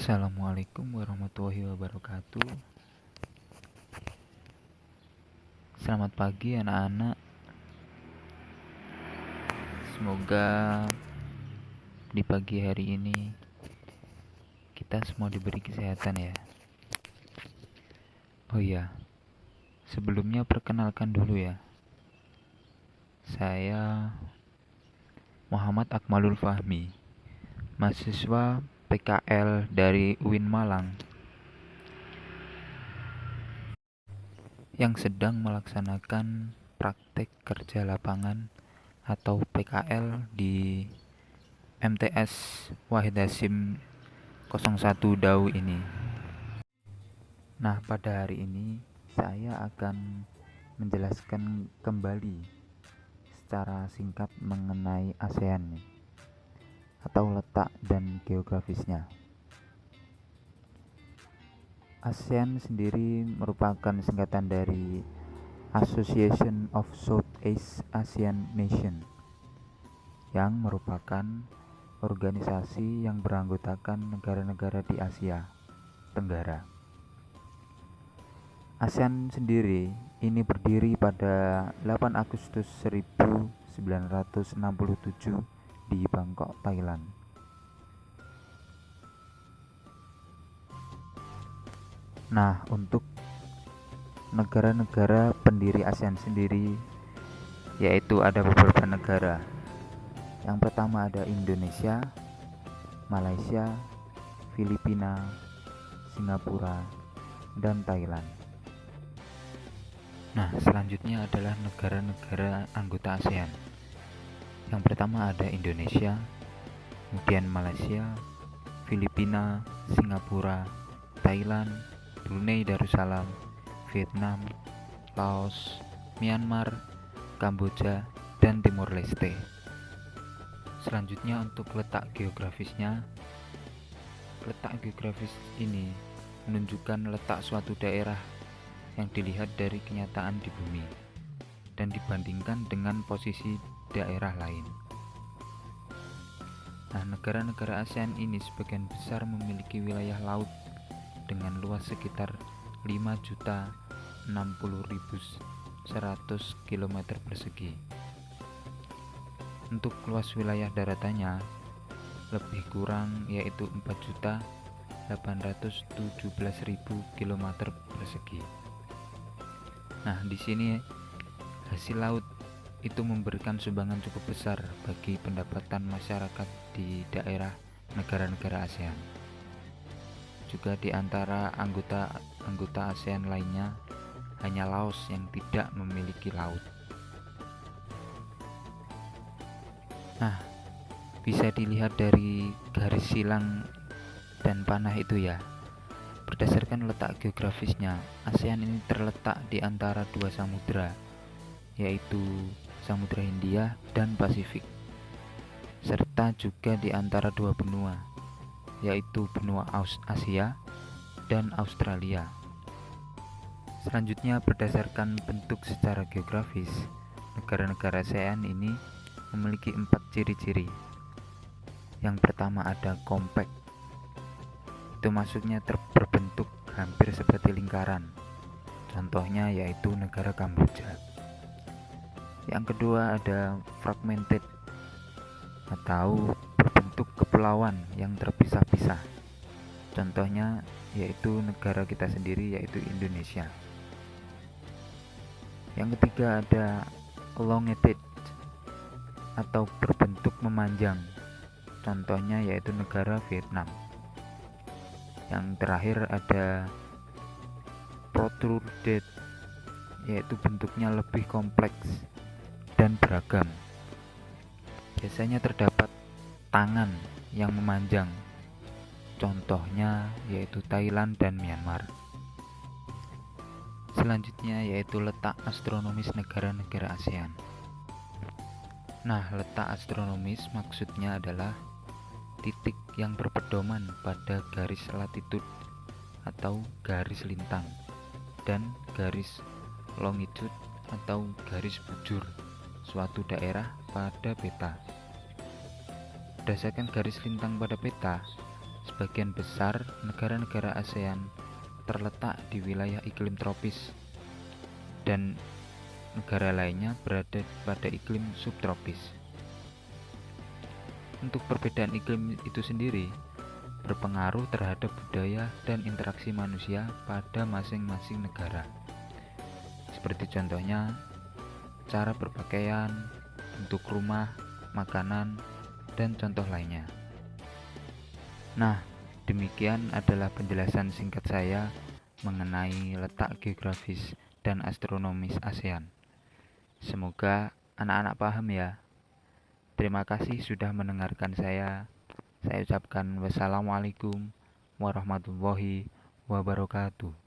Assalamualaikum warahmatullahi wabarakatuh. Selamat pagi anak-anak. Semoga di pagi hari ini kita semua diberi kesehatan ya. Oh iya, sebelumnya perkenalkan dulu ya. Saya Muhammad Akmalul Fahmi, mahasiswa PKL dari UIN Malang yang sedang melaksanakan praktek kerja lapangan atau PKL di MTS Wahid Hasim 01 Dau ini. Nah, pada hari ini saya akan menjelaskan kembali secara singkat mengenai ASEAN atau letak dan geografisnya. ASEAN sendiri merupakan singkatan dari Association of Southeast Asian Nations, yang merupakan organisasi yang beranggotakan negara-negara di Asia Tenggara. ASEAN sendiri ini berdiri pada 8 Agustus 1967 di Bangkok, Thailand. Nah, untuk negara-negara pendiri ASEAN sendiri, yaitu ada beberapa negara. Yang pertama ada Indonesia, Malaysia, Filipina, Singapura, dan Thailand. Nah, selanjutnya adalah negara-negara anggota ASEAN. Yang pertama ada Indonesia, kemudian Malaysia, Filipina, Singapura, Thailand, Brunei Darussalam, Vietnam, Laos, Myanmar, Kamboja, dan Timor Leste. Selanjutnya untuk letak geografisnya. Letak geografis ini menunjukkan letak suatu daerah yang dilihat dari kenyataan di bumi dan dibandingkan dengan posisi daerah lain. Nah, negara-negara ASEAN ini sebagian besar memiliki wilayah laut dengan luas sekitar 5.060.100 km persegi. Untuk luas wilayah daratannya lebih kurang yaitu 4.817.000 km persegi. Nah, di sini hasil laut itu memberikan sumbangan cukup besar bagi pendapatan masyarakat di daerah negara-negara ASEAN. Juga di antara anggota ASEAN lainnya, hanya Laos yang tidak memiliki laut. Nah, bisa dilihat dari garis silang dan panah itu ya. Berdasarkan letak geografisnya, ASEAN ini terletak di antara dua samudra, yaitu Samudra Hindia dan Pasifik, serta juga di antara dua benua, yaitu benua Asia dan Australia. Selanjutnya, berdasarkan bentuk secara geografis, negara-negara ASEAN ini memiliki 4 ciri-ciri. Yang pertama ada kompak. Itu maksudnya berbentuk hampir seperti lingkaran. Contohnya yaitu negara Kamboja. Yang kedua ada fragmented atau berbentuk kepulauan yang terpisah-pisah. Contohnya yaitu negara kita sendiri, yaitu Indonesia. Yang ketiga ada elongated atau berbentuk memanjang. Contohnya yaitu negara Vietnam. Yang terakhir ada protruded, yaitu bentuknya lebih kompleks dan beragam. Biasanya terdapat tangan yang memanjang. Contohnya yaitu Thailand dan Myanmar. Selanjutnya yaitu letak astronomis negara-negara ASEAN. Nah, letak astronomis maksudnya adalah titik yang berpedoman pada garis latitude atau garis lintang dan garis longitude atau garis bujur suatu daerah pada peta. Berdasarkan garis lintang pada peta, Sebagian besar negara-negara ASEAN terletak di wilayah iklim tropis dan negara lainnya berada pada iklim subtropis. Untuk perbedaan iklim itu sendiri berpengaruh terhadap budaya dan interaksi manusia pada masing-masing negara. Seperti contohnya, cara berpakaian, bentuk rumah, makanan, dan contoh lainnya. Nah, demikian adalah penjelasan singkat saya mengenai letak geografis dan astronomis ASEAN. Semoga anak-anak paham ya. Terima kasih sudah mendengarkan saya. Saya ucapkan wassalamualaikum warahmatullahi wabarakatuh.